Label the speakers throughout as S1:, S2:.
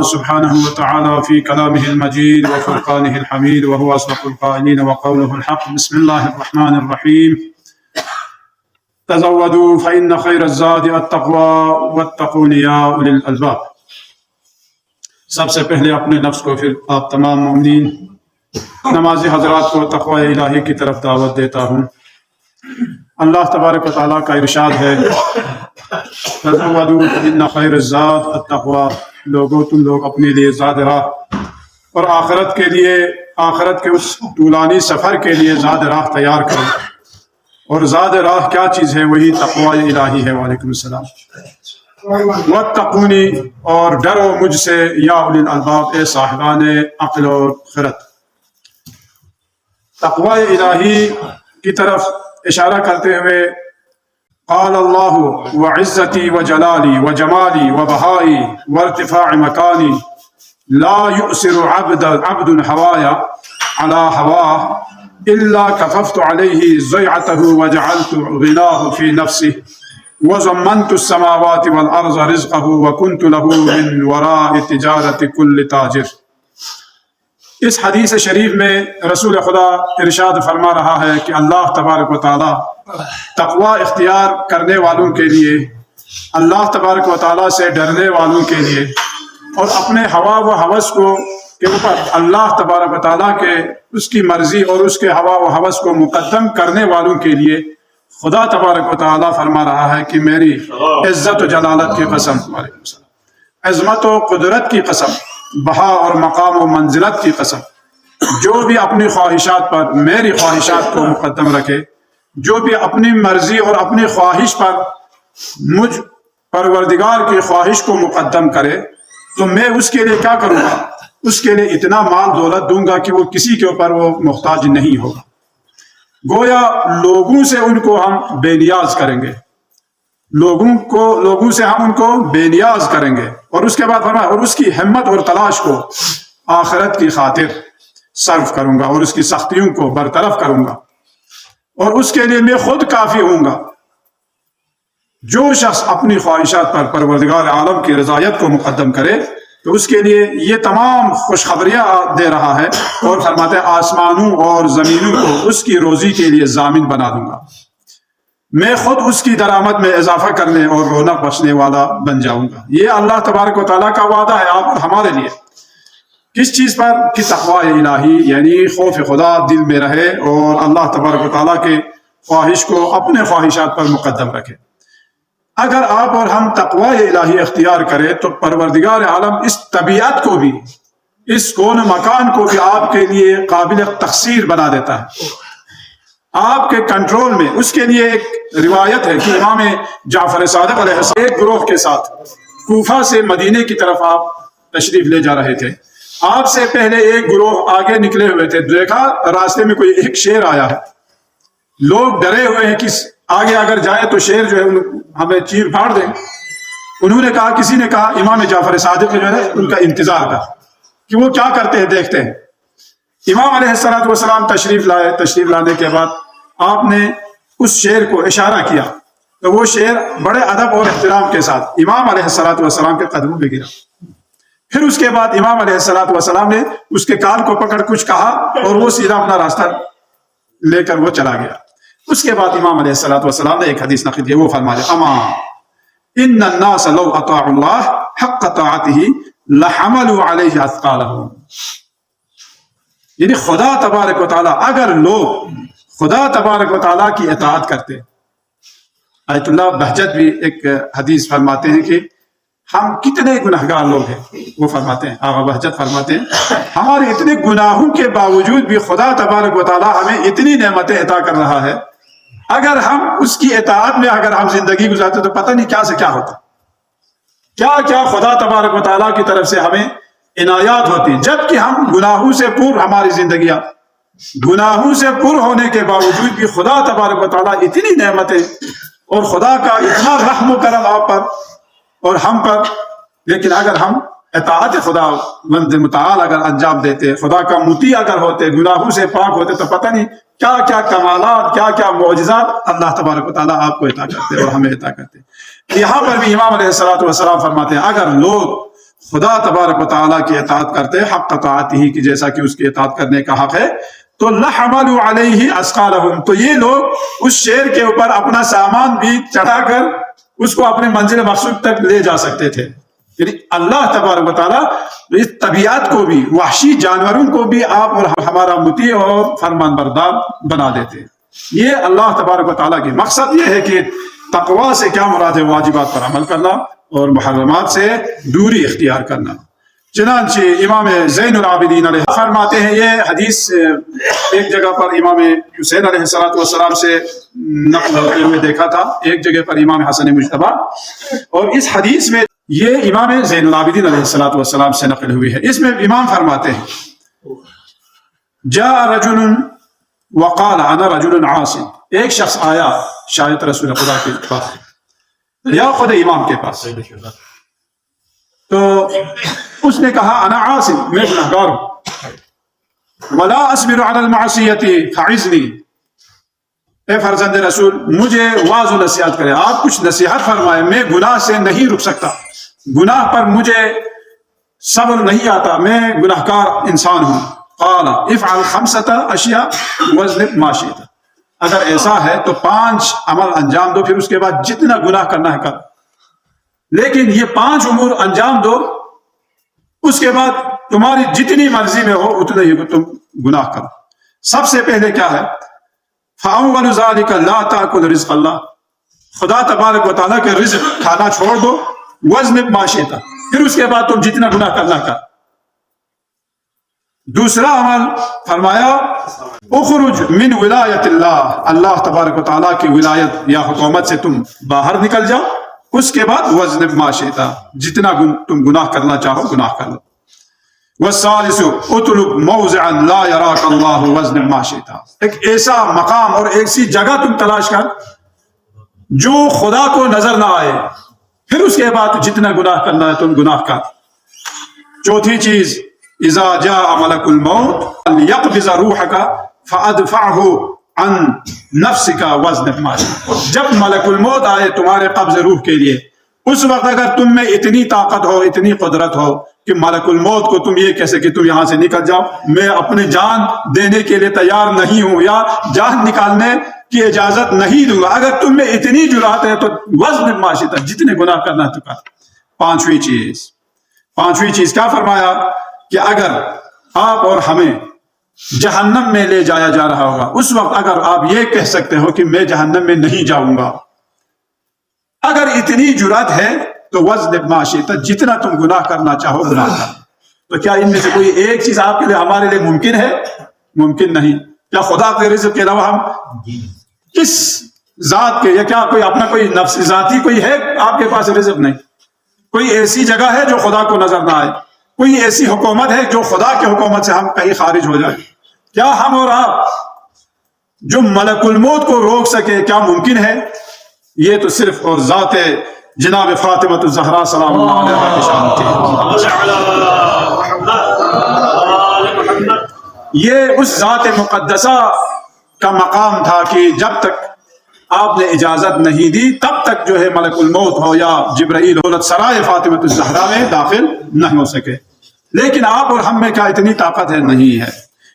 S1: الله سبحانه وتعالى في كلامه المجيد وفرقانه الحميد وهو أصدق القائلين وقوله الحق. بسم الله الرحمن الرحيم. تزودوا فإن خير الزاد التقوى واتقون يا أولي الألباب. سب سے پہلے اپنے نفس کو پھر آپ تمام مومنین نمازی حضرات کو تقوی الہی کی طرف دعوت دیتا ہوں۔ اللہ تبارک و تعالیٰ کا ارشاد ہے تزودوا فإن خیر الزاد التقوی، لوگوں تم لوگ اپنے لیے زاد راہ اور آخرت کے اس طولانی سفر کے لیے زاد راہ تیار کرو، اور زاد راہ کیا چیز ہے؟ وہی تقوی الہی ہے۔ وعلیکم السلام۔ واتقونی، اور ڈرو مجھ سے، یا اولی الالباب، اے صاحبان عقل اور خرد۔ تقوی الہی کی طرف اشارہ کرتے ہوئے قال اللہ وعزتی وجلالی وجمالی وبہائی وارتفاع مکانی لا یؤثر عبد ہوایا علی ہواہ الا کففت علیہ ضیعتہ وجعلت غناہ فی نفسہ وضمنت السماوات والارض رزقہ وکنت لہ من وراء تجارت کل تاجر۔ اس حدیث شریف میں رسول خدا ارشاد فرما رہا ہے کہ اللہ تبارک و تعالیٰ تقوی اختیار کرنے والوں کے لیے، اللہ تبارک و تعالیٰ سے ڈرنے والوں کے لیے، اور اپنے ہوا و ہوس کو کے اوپر اللہ تبارک و تعالیٰ کے اس کی مرضی اور اس کے ہوا و ہوس کو مقدم کرنے والوں کے لیے خدا تبارک و تعالیٰ فرما رہا ہے کہ میری عزت و جلالت کی قسم، عظمت و قدرت کی قسم، بہا اور مقام و منزلت کی قسم، جو بھی اپنی خواہشات پر میری خواہشات کو مقدم رکھے، جو بھی اپنی مرضی اور اپنی خواہش پر مجھ پروردگار کی خواہش کو مقدم کرے، تو میں اس کے لیے کیا کروں گا؟ اس کے لیے اتنا مال دولت دوں گا کہ وہ کسی کے اوپر وہ محتاج نہیں ہوگا۔ گویا لوگوں سے ان کو ہم بے نیاز کریں گے، لوگوں سے ہم ان کو بے نیاز کریں گے، اور اس کے بعد فرمایا اور اس کی ہمت اور تلاش کو آخرت کی خاطر صرف کروں گا، اور اس کی سختیوں کو برطرف کروں گا، اور اس کے لیے میں خود کافی ہوں گا۔ جو شخص اپنی خواہشات پر پروردگار عالم کی رضایت کو مقدم کرے تو اس کے لیے یہ تمام خوشخبریاں دے رہا ہے، اور فرماتے ہیں آسمانوں اور زمینوں کو اس کی روزی کے لیے ضامن بنا دوں گا، میں خود اس کی درآمد میں اضافہ کرنے اور رونق بخشنے والا بن جاؤں گا۔ یہ اللہ تبارک و تعالیٰ کا وعدہ ہے آپ اور ہمارے لیے۔ کس چیز پر؟ کہ تقوی الہی، یعنی خوف خدا دل میں رہے اور اللہ تبارک و تعالیٰ کے خواہش کو اپنے خواہشات پر مقدم رکھے۔ اگر آپ اور ہم تقوی الہی اختیار کریں تو پروردگار عالم اس طبیعت کو بھی، اس کون مکان کو بھی آپ کے لیے قابل تخسیر بنا دیتا ہے، آپ کے کنٹرول میں۔ اس کے لیے ایک روایت ہے کہ امام جعفر صادق علیہ السلام ایک گروہ کے ساتھ کوفہ سے مدینے کی طرف آپ تشریف لے جا رہے تھے۔ آپ سے پہلے ایک گروہ آگے نکلے ہوئے تھے، دیکھا راستے میں کوئی ایک شیر آیا ہے، لوگ ڈرے ہوئے ہیں کہ آگے اگر جائے تو شیر جو ہے ہمیں چیر پھاڑ دیں۔ انہوں نے کہا، کسی نے کہا امام جعفر صادق جو ہے ان کا انتظار کر کہ وہ کیا کرتے ہیں دیکھتے ہیں۔ امام علیہ السلام تشریف لائے، تشریف لانے کے بعد آپ نے اس شیر کو اشارہ کیا تو وہ شیر بڑے ادب اور احترام کے ساتھ امام علیہ السلام کے قدموں میں گرا۔ پھر اس کے بعد امام علیہ السلام نے اس کے کال کو پکڑ کچھ کہا اور وہ سیدھا اپنا راستہ لے کر وہ چلا گیا۔ اس کے بعد امام علیہ السلام نے ایک حدیث نقل کی، وہ فرمایا اما ان الناس لو اطاعوا اللہ حق طاعته لحملوا علیہ اثقالهم، یعنی خدا تبارک و تعالیٰ اگر لوگ خدا تبارک و تعالیٰ کی اطاعت کرتے۔ آیت اللہ بہجت بھی ایک حدیث فرماتے ہیں کہ ہم کتنے گناہگار لوگ ہیں، وہ فرماتے ہیں، آغا بہجت فرماتے ہیں ہمارے اتنے گناہوں کے باوجود بھی خدا تبارک و تعالیٰ ہمیں اتنی نعمتیں عطا کر رہا ہے، اگر ہم اس کی اطاعت میں اگر ہم زندگی گزارتے تو پتہ نہیں کیا سے کیا ہوتا، کیا کیا خدا تبارک و تعالیٰ کی طرف سے ہمیں عنایات ہوتی، جبکہ ہم گناہوں سے پر ہماری زندگیاں، گناہوں سے پر ہونے کے باوجود بھی خدا تبارک و تعالیٰ اتنی نعمتیں اور خدا کا اتنا رحم و کرم آپ پر اور ہم پر، لیکن اگر ہم اطاعت خدا بند متعال اگر انجام دیتے، خدا کا مطیع اگر ہوتے، گناہوں سے پاک ہوتے، تو پتہ نہیں کیا کیا کمالات، کیا کیا معجزات اللہ تبارک و تعالیٰ آپ کو عطا کرتے اور ہمیں عطا کرتے۔ یہاں پر بھی امام علیہ السلام فرماتے ہیں اگر لوگ خدا تبارک و تعالیٰ کی اطاعت کرتے حق طاعتہ کی جیسا کہ اس کی اطاعت کرنے کا حق ہے تو لحملوا علیہ اثقالہم تو یہ لوگ اس شیر کے اوپر اپنا سامان بھی چڑھا کر اس کو اپنے منزل مقصود تک لے جا سکتے تھے. یعنی اللہ تبارک و تعالیٰ اس طبیعت کو بھی وحشی جانوروں کو بھی آپ اور ہمارا مطیع اور فرمان بردار بنا دیتے. یہ اللہ تبارک و تعالیٰ کی مقصد یہ ہے کہ تقوی سے کیا مراد ہے؟ واجبات پر عمل کرنا اور محرمات سے دوری اختیار کرنا. چنانچہ امام زین العابدین علیہ فرماتے ہیں، یہ حدیث ایک جگہ پر امام حسین علیہ السلام سے نقل ہوتے ہوئے دیکھا تھا، ایک جگہ پر امام حسن مجتبی، اور اس حدیث میں یہ امام زین العابدین علیہ السلام سے نقل ہوئی ہے. اس میں امام فرماتے ہیں جاء رجل وقال انا رجل عاصی، ایک شخص آیا شاید رسول خدا کے پاس یا خود امام کے پاس، تو اس نے کہا انا عاصم، میں گنہگار ہوں، ولا اصبر علی المعصیۃ فعظنی، اے فرزند رسول مجھے واعظ و نصیحت کرے، آپ کچھ نصیحت فرمائے، میں گناہ سے نہیں رک سکتا، گناہ پر مجھے صبر نہیں آتا، میں گناہگار انسان ہوں. قال افعل 5 اشیاء واجتنب ما شئت، اگر ایسا ہے تو 5 عمل انجام دو، پھر اس کے بعد جتنا گناہ کرنا ہے کر، لیکن یہ 5 امور انجام دو، اس کے بعد تمہاری جتنی مرضی میں ہو اتنا ہی تم گناہ کرو. سب سے پہلے کیا ہے؟ فَأَوَّلُ ذَلِكَ لَا تَأْكُلْ رِزْقَ اللَّهِ، خدا تبارک و تعالیٰ کے رزق کھانا چھوڑ دو. وَاجْتَنِب مَا شِئْتَ، پھر اس کے بعد تم جتنا گناہ کرنا کر. دوسرا عمل فرمایا اخرج من ولایت اللہ، اللہ تبارک و تعالیٰ کی ولایت یا حکومت سے تم باہر نکل جاؤ. اس کے بعد وَاجْتَنِب مَا شِئْتَ، جتنا تم گناہ کرنا چاہو گناہ کر لو. والثالث اطلب موضعا لا يراك اللہ وَاجْتَنِب مَا شِئْتَ، ایک ایسا مقام اور ایسی جگہ تم تلاش کر جو خدا کو نظر نہ آئے، پھر اس کے بعد جتنا گناہ کرنا ہے تم گناہ کر. چوتھی چیز اذا جاء ملک الموت لیقبض روحک فادفعه عن نفسک وزن ما شئت، جب ملک الموت آئے تمہارے قبض روح کے لیے، اس وقت اگر تم میں اتنی طاقت ہو، اتنی قدرت ہو کہ ملک الموت کو تم یہ کہہ کہ تم یہاں سے نکل جاؤ، میں اپنی جان دینے کے لیے تیار نہیں ہوں یا جان نکالنے کی اجازت نہیں دوں گا، اگر تم میں اتنی جرأت ہے تو وزن ما شئت، جتنے گناہ کرنا ہے تو کر. پانچویں چیز کیا فرمایا کہ اگر آپ اور ہمیں جہنم میں لے جایا جا رہا ہوگا، اس وقت اگر آپ یہ کہہ سکتے ہو کہ میں جہنم میں نہیں جاؤں گا، اگر اتنی جرأت ہے تو وزن ما شئت، جتنا تم گناہ کرنا چاہو گناہ کر. تو کیا ان میں سے کوئی ایک چیز آپ کے لیے ہمارے لیے ممکن ہے؟ ممکن نہیں. کیا خدا کے رزق کے علاوہ ہم کس ذات کے یا کیا کوئی اپنا کوئی نفس ذاتی کوئی ہے آپ کے پاس رزق؟ نہیں. کوئی ایسی جگہ ہے جو خدا کو نظر نہ آئے؟ کوئی ایسی حکومت ہے جو خدا کی حکومت سے ہم کہیں خارج ہو جائے؟ کیا ہم اور آپ جو ملک الموت کو روک سکے کیا ممکن ہے؟ یہ تو صرف اور ذات جناب فاطمۃ الزہرا سلام اللہ علیہا کی شان تھی. یہ اس ذات مقدسہ کا مقام تھا کہ جب تک آپ نے اجازت نہیں دی تب تک جو ہے ملک الموت ہو یا جبرائیل دولت سرائے فاطمۃ الزہرا میں داخل نہیں ہو سکے. لیکن آپ اور ہم میں کیا اتنی طاقت ہے؟ نہیں ہے.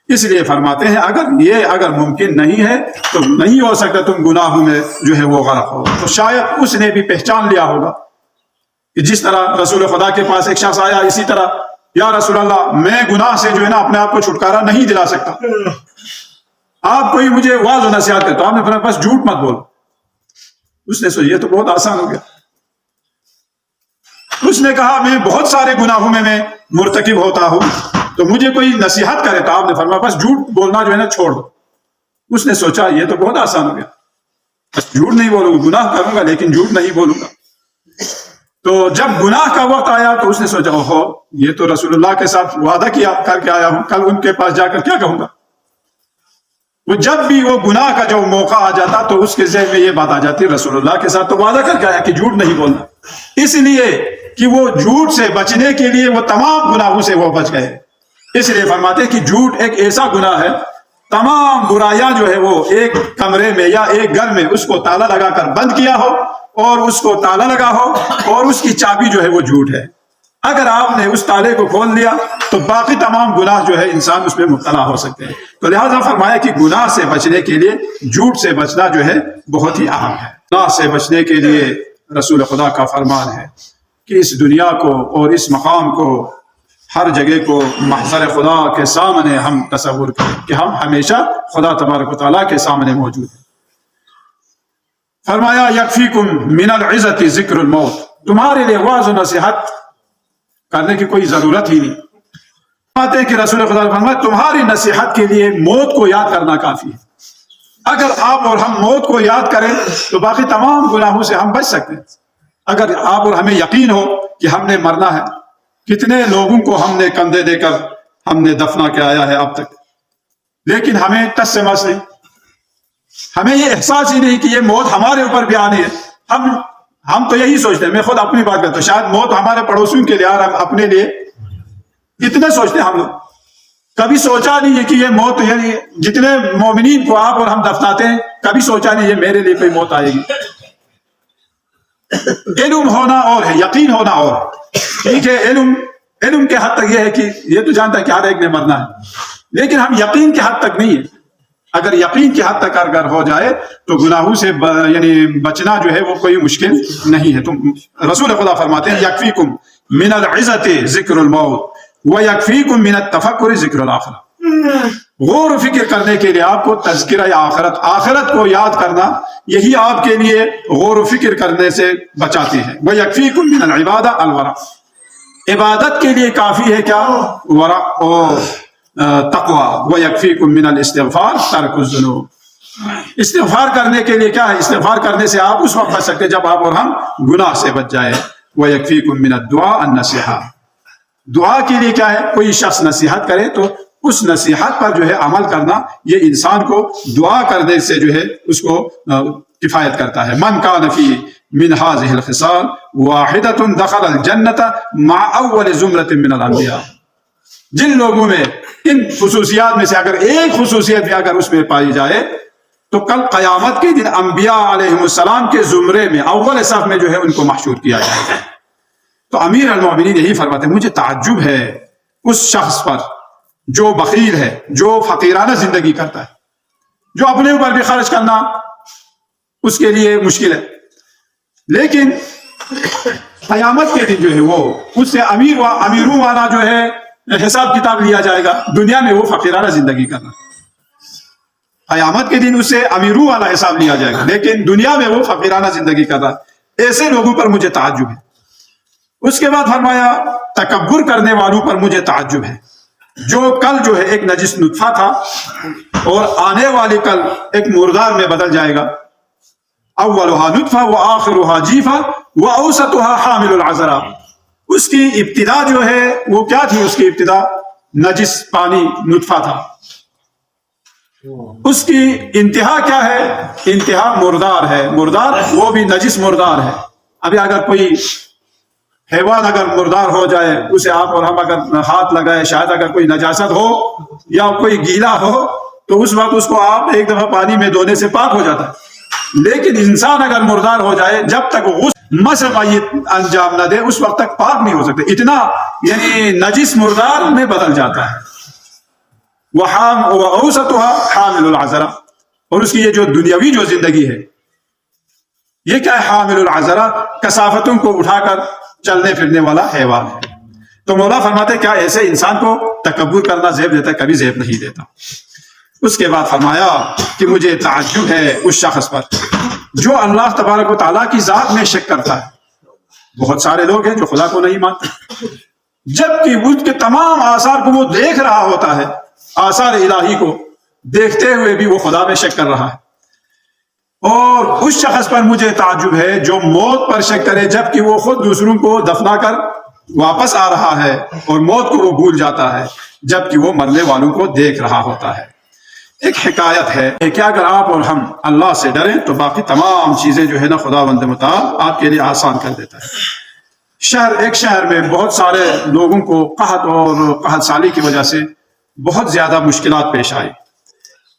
S1: اس لیے فرماتے ہیں اگر ممکن نہیں ہے تو نہیں ہو سکتا تم گناہوں میں جو ہے وہ غرق ہو. تو شاید اس نے بھی پہچان لیا ہوگا کہ جس طرح رسول خدا کے پاس ایک شخص آیا، اسی طرح یا رسول اللہ میں گناہ سے جو ہے نا اپنے آپ کو چھٹکارا نہیں دلا سکتا، آپ کوئی مجھے واعظ و نصیحت کرے. تو آپ نے فرمایا بس جھوٹ مت بول. اس نے سوچا یہ تو بہت آسان ہو گیا. اس نے کہا میں بہت سارے گناہوں میں مرتکب ہوتا ہوں، تو مجھے کوئی نصیحت کرے. تو آپ نے فرمایا بس جھوٹ بولنا جو ہے نا چھوڑ دو. اس نے سوچا یہ تو بہت آسان ہو گیا، بس جھوٹ نہیں بولوں گا، گناہ کروں گا لیکن جھوٹ نہیں بولوں گا. تو جب گناہ کا وقت آیا تو اس نے سوچا اوہو یہ تو رسول اللہ کے ساتھ وعدہ کیا کر کے آیا ہوں، کل ان کے پاس جا کر کیا کہوں گا. وہ جب بھی وہ گناہ کا جو موقع آ جاتا تو اس کے ذہن میں یہ بات آ جاتی رسول اللہ کے ساتھ تو وعدہ کر کے آیا کہ جھوٹ نہیں بولنا. اس لیے کہ وہ جھوٹ سے بچنے کے لیے وہ تمام گناہوں سے وہ بچ گئے. اس لیے فرماتے ہیں کہ جھوٹ ایک ایسا گناہ ہے، تمام برائیاں جو ہے وہ ایک کمرے میں یا ایک گھر میں اس کو تالا لگا کر بند کیا ہو اور اس کو تالا لگا ہو اور اس کی چابی جو ہے وہ جھوٹ ہے. اگر آپ نے اس تالے کو کھول لیا تو باقی تمام گناہ جو ہے انسان اس میں مبتلا ہو سکتے ہیں. تو لہٰذا فرمایا کہ گناہ سے بچنے کے لیے جھوٹ سے بچنا جو ہے بہت ہی اہم ہے. گناہ سے بچنے کے لیے رسول خدا کا فرمان ہے کہ اس دنیا کو اور اس مقام کو، ہر جگہ کو محضر خدا کے سامنے ہم تصور کریں کہ ہم ہمیشہ خدا تبارک و تعالیٰ کے سامنے موجود ہیں. فرمایا یکفیکم من العزت ذکر الموت، تمہارے لیے واعظ و نصیحت کرنے کی کوئی ضرورت ہی نہیں. فرماتے ہیں کہ رسول خدا نے فرمایا تمہاری نصیحت کے لیے موت کو یاد کرنا کافی ہے. اگر آپ اور ہم موت کو یاد کریں تو باقی تمام گناہوں سے ہم بچ سکتے ہیں. اگر آپ اور ہمیں یقین ہو کہ ہم نے مرنا ہے، کتنے لوگوں کو ہم نے کندھے دے کر ہم نے دفنا کے آیا ہے اب تک، لیکن ہمیں ٹس سے مس نہیں، ہمیں یہ احساس ہی نہیں کہ یہ موت ہمارے اوپر بھی آنی ہے. ہم تو یہی سوچتے ہیں، میں خود اپنی بات کرتا ہوں، شاید موت ہمارے پڑوسیوں کے لیے اور اپنے لیے اتنے سوچتے ہیں. ہم لوگ کبھی سوچا نہیں ہے کہ یہ موت، یعنی جتنے مومنین کو آپ اور ہم دفناتے ہیں کبھی سوچا نہیں یہ میرے لیے کوئی موت آئے گی. علم ہونا اور ہے، یقین ہونا اور ہے. ٹھیک ہے، علم کے حد تک یہ ہے کہ یہ تو جانتا ہے کہ ہر ایک نے مرنا ہے، لیکن ہم یقین کے حد تک نہیں ہے. اگر یقین کی حد تک اگر ہو جائے تو گناہوں سے یعنی بچنا جو ہے وہ کوئی مشکل نہیں ہے. تو رسول خدا فرماتے ہیں یکفیکم من العزت ذکر الموت ویکفیکم من التفکر ذکر الاخرہ. غور و فکر کرنے کے لیے آپ کو تذکرہ آخرت کو یاد کرنا، یہی آپ کے لیے غور و فکر کرنے سے بچاتی ہے. ویکفیکم من العبادہ الورع، عبادت کے لیے کافی ہے کیا؟ ورع اور تقوی. وَيَكْفِيكُم مِّنَ الْإِسْتِغْفَارِ تَرْكُ الذُّنُوبِ، استغفار کرنے کے لیے کیا ہے؟ استغفار کرنے سے آپ اس وقت بچ سکتے جب آپ اور ہم گناہ سے بچ جائے. وَيَكْفِيكُم مِّنَ الدُّعَاءِ النَّصِيحَةِ، دعا کے لیے کیا ہے؟ کوئی شخص نصیحت کرے تو اس نصیحت پر جو ہے عمل کرنا، یہ انسان کو دعا کرنے سے جو ہے اس کو کفایت کرتا ہے. مَنْ كَانَ فِي مِنْ هَذِهِ الْخِصَالِ وَاحِدَةٌ دَخَلَ الْجَنَّةَ مَعَ أَوَّلِ زُمْرَةٍ مِّنَ الْأَنْبِيَاءِ، جن لوگوں میں ان خصوصیات میں سے اگر ایک خصوصیت بھی اگر اس میں پائی جائے تو کل قیامت کے دن انبیاء علیہ السلام کے زمرے میں اول صف میں جو ہے ان کو محشور کیا جائے گا. تو امیر المومنین یہی فرماتے ہیں مجھے تعجب ہے اس شخص پر جو بخیل ہے، جو فقیرانہ زندگی کرتا ہے، جو اپنے اوپر بھی خرچ کرنا اس کے لیے مشکل ہے، لیکن قیامت کے دن جو ہے وہ اس سے امیروں والا جو ہے حساب کتاب لیا جائے گا. دنیا میں وہ فقیرانہ زندگی کرنا، قیامت کے دن اس سے امیروں والا حساب لیا جائے گا، لیکن دنیا میں وہ فقیرانہ زندگی کرنا. ایسے لوگوں پر مجھے تعجب ہے. اس کے بعد فرمایا تکبر کرنے والوں پر مجھے تعجب ہے، جو کل جو ہے ایک نجس نطفہ تھا اور آنے والی کل ایک مردار میں بدل جائے گا. اولها نطفہ وآخرها جیفہ واوسطها حامل العذرہ. اس کی ابتدا جو ہے وہ کیا تھی؟ اس کی ابتدا نجس پانی نطفہ تھا. اس کی انتہا کیا ہے؟ انتہا مردار ہے. مردار وہ بھی نجس مردار ہے. ابھی اگر کوئی حیوان اگر مردار ہو جائے، اسے آپ اور ہم اگر ہاتھ لگائے، شاید اگر کوئی نجاست ہو یا کوئی گیلا ہو تو اس وقت اس کو آپ ایک دفعہ پانی میں دھونے سے پاک ہو جاتا ہے. لیکن انسان اگر مردار ہو جائے، جب تک وہ مسح میت انجام نہ دے اس وقت تک پاک نہیں ہو سکتے. اتنا یعنی نجس مردار میں بدل جاتا ہے. وَأَوْسَطُهَا حَامِلُ الْعَذْرَةِ، اور اس کی یہ جو دنیاوی جو زندگی ہے یہ کیا ہے؟ حامل العذرہ، کثافتوں کو اٹھا کر چلنے پھرنے والا حیوان ہے. تو مولا فرماتے کیا ایسے انسان کو تکبر کرنا زیب دیتا ہے؟ کبھی زیب نہیں دیتا. اس کے بعد فرمایا کہ مجھے تعجب ہے اس شخص پر جو اللہ تبارک و تعالیٰ کی ذات میں شک کرتا ہے. بہت سارے لوگ ہیں جو خدا کو نہیں مانتے، جبکہ اس کے تمام آثار کو وہ دیکھ رہا ہوتا ہے، آثار الہی کو دیکھتے ہوئے بھی وہ خدا میں شک کر رہا ہے. اور اس شخص پر مجھے تعجب ہے جو موت پر شک کرے جبکہ وہ خود دوسروں کو دفنا کر واپس آ رہا ہے اور موت کو وہ بھول جاتا ہے جبکہ وہ مرنے والوں کو دیکھ رہا ہوتا ہے. ایک حکایت ہے کہ اگر آپ اور ہم اللہ سے ڈریں تو باقی تمام چیزیں جو ہے نا خداوند متعال آپ کے لیے آسان کر دیتا ہے. ایک شہر میں بہت سارے لوگوں کو قحط اور قحط سالی کی وجہ سے بہت زیادہ مشکلات پیش آئی.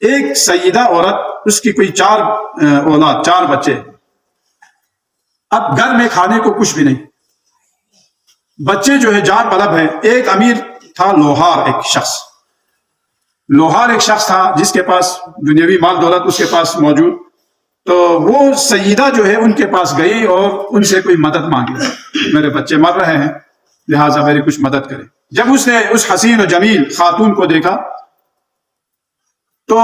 S1: ایک سیدہ عورت، اس کی کوئی 4 اولاد، 4 بچے، اب گھر میں کھانے کو کچھ بھی نہیں. بچے جو ہے جان طلب ہے. ایک امیر تھا لوہار، ایک شخص تھا جس کے پاس دنیاوی مال دولت اس کے پاس موجود. تو وہ سیدہ جو ہے ان کے پاس گئی اور ان سے کوئی مدد مانگی، میرے بچے مر رہے ہیں لہٰذا میری کچھ مدد کرے. جب اس نے اس حسین و جمیل خاتون کو دیکھا تو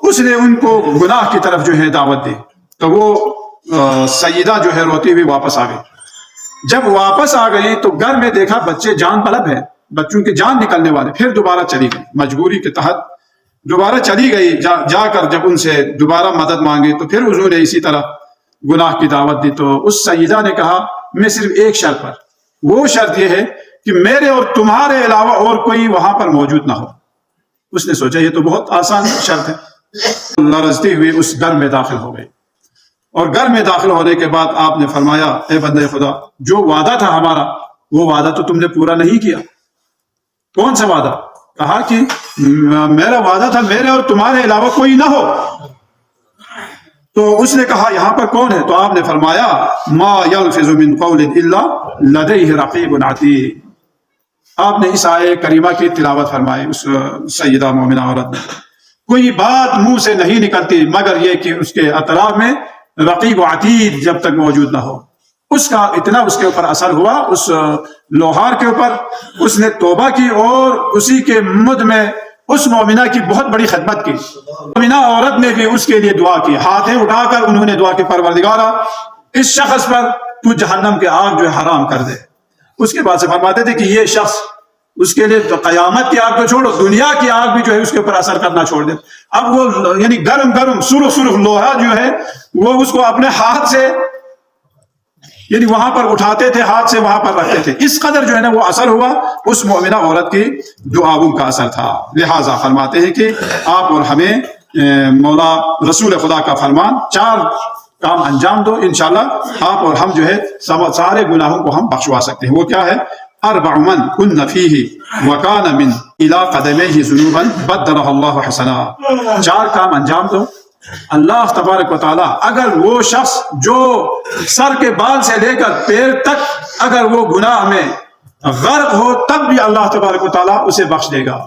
S1: اس نے ان کو گناہ کی طرف جو ہے دعوت دی. تو وہ سیدہ جو ہے روتی ہوئی واپس آ گئی. جب واپس آ گئی تو گھر میں دیکھا بچے جان طلب ہے، بچوں کی جان نکلنے والے. پھر دوبارہ چلی گئی، مجبوری کے تحت دوبارہ چلی گئی. جا کر جب ان سے دوبارہ مدد مانگی تو پھر انہوں نے اسی طرح گناہ کی دعوت دی. تو اس سیدہ نے کہا میں صرف ایک شرط پر، وہ شرط یہ ہے کہ میرے اور تمہارے علاوہ اور کوئی وہاں پر موجود نہ ہو. اس نے سوچا یہ تو بہت آسان شرط ہے. لرزتی ہوئی اس گھر میں داخل ہو گئی. اور گھر میں داخل ہونے کے بعد آپ نے فرمایا اے بندے خدا، جو وعدہ تھا ہمارا وہ وعدہ تو تم نے پورا نہیں کیا. کون سا وعدہ؟ کہا کہ میرا وعدہ تھا میرے اور تمہارے علاوہ کوئی نہ ہو. تو اس نے کہا یہاں پر کون ہے؟ تو آپ نے فرمایا ما یلفظ من قول الا لدیہ رقیب عتید. آپ نے اس آیے کریمہ کی تلاوت فرمائی. اس سیدہ مومنہ عورت نے کوئی بات منہ سے نہیں نکلتی مگر یہ کہ اس کے اطراف میں رقیب و عتید جب تک موجود نہ ہو. اس کا اتنا اس کے اوپر اثر ہوا اس لوہار کے اوپر. اس نے توبہ کی اور اسی کے مد میں اس مومنہ کی بہت بڑی خدمت کی. مومنہ عورت نے بھی اس کے لیے دعا کی، ہاتھیں اٹھا کر انہوں نے دعا کی پروردگارا اس شخص پر تو جہنم کے آگ جو ہے حرام کر دے. اس کے بعد سے فرماتے تھے کہ یہ شخص اس کے لیے تو قیامت کی آگ کو چھوڑو دنیا کی آگ بھی جو ہے اس کے اوپر اثر کرنا چھوڑ دے. اب وہ یعنی گرم سرخ لوہا جو ہے وہ اس کو اپنے ہاتھ سے یعنی وہاں پر اٹھاتے تھے، ہاتھ سے وہاں پر رکھتے تھے. اس قدر جو ہے نا وہ اثر ہوا اس مومنہ عورت کی دعاؤں کا اثر تھا. لہٰذا فرماتے ہیں کہ آپ اور ہمیں مولا رسول خدا کا فرمان 4 کام انجام دو، انشاءاللہ آپ اور ہم جو ہے سارے گناہوں کو ہم بخشوا سکتے ہیں. وہ کیا ہے؟ 4 من کن فیہ وکان من الی قدمیہ ذنوبا بدلہ اللہ حسنات. 4 کام انجام دو. اللہ تبارک و تعالیٰ اگر وہ شخص جو سر کے بال سے لے کر پیر تک اگر وہ گناہ میں غرق ہو تب بھی اللہ تبارک و تعالیٰ اسے بخش دے گا.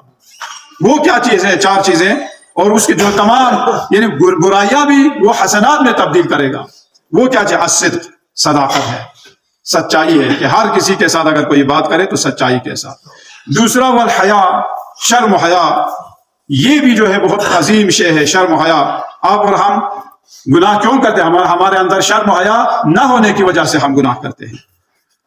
S1: وہ کیا چیزیں؟ 4 چیزیں. اور اس کے جو تمام یعنی برائیاں بھی وہ حسنات میں تبدیل کرے گا. وہ کیا چاہے؟ الصدق، صداقت ہے، سچائی ہے کہ ہر کسی کے ساتھ اگر کوئی بات کرے تو سچائی کے ساتھ. دوسرا والحیا، شرم و حیا. یہ بھی جو ہے بہت عظیم شے ہے شرم و حیا. آپ اور ہم گناہ کیوں کرتے ہیں؟ ہمارے اندر شرم و حیا نہ ہونے کی وجہ سے ہم گناہ کرتے ہیں.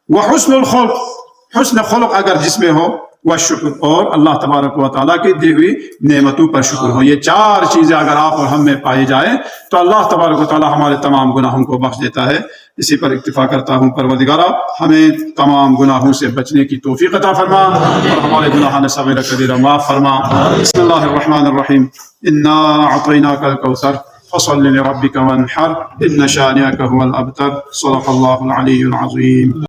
S1: وحسن الخلق، حسن خلق اگر جس میں ہو، والشکر، اور اللہ تبارک و تعالیٰ کی دی ہوئی نعمتوں پر شکر ہو. یہ 4 چیزیں اگر آپ اور ہم میں پائی جائیں تو اللہ تبارک و تعالیٰ ہمارے تمام گناہوں کو بخش دیتا ہے. اسی پر اکتفا کرتا ہوں. پروردگارا ہمیں تمام گناہوں سے بچنے کی توفیق عطا فرما اور ہمارے گناہان صغیرہ کبیرہ معاف فرما. بسم اللہ الرحمن الرحیم. انا اعطیناک الکوثر فصل لربک وانحر ان شانئک هو الابتر. صدق اللہ العلی العظیم.